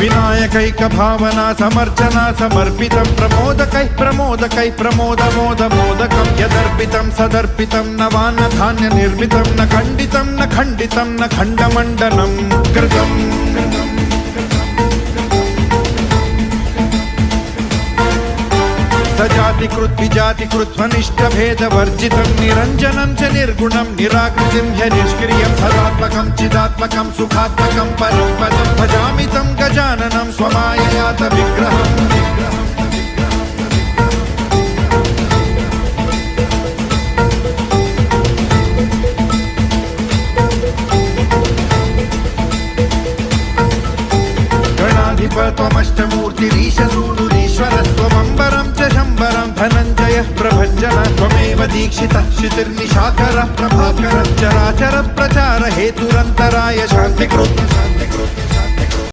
विनायकैक भावना समर्चना समर्पितं प्रमोदकै प्रमोदकै प्रमोदमोदमोदकं यदर्पितं सदर्पितं नवान्न धान्य निर्मितं न खण्डितं न खण्डितं न खण्डमण्डनं कृतम् सजातिकृत विजातिकृत स्वनिष्ठ भेद वर्जितं निरञ्जनं च निर्गुणं निराकृतिं ह्य निष्क्रियं सदात्मकं चिदात्मकं सुखात्मकं परं पदं भजामि तं गजाननं स्वमाययात विग्रहम् त्वमष्टमूर्तिरीशसूनुरीश्वरस्त्वमम्बरं च शम्बरं धनञ्जयः प्रभञ्जन त्वमेव दीक्षितः क्षितिर्निशाकरः प्रभाकरः चराचर प्रचार हेतुरन्तराय शान्तिकृत्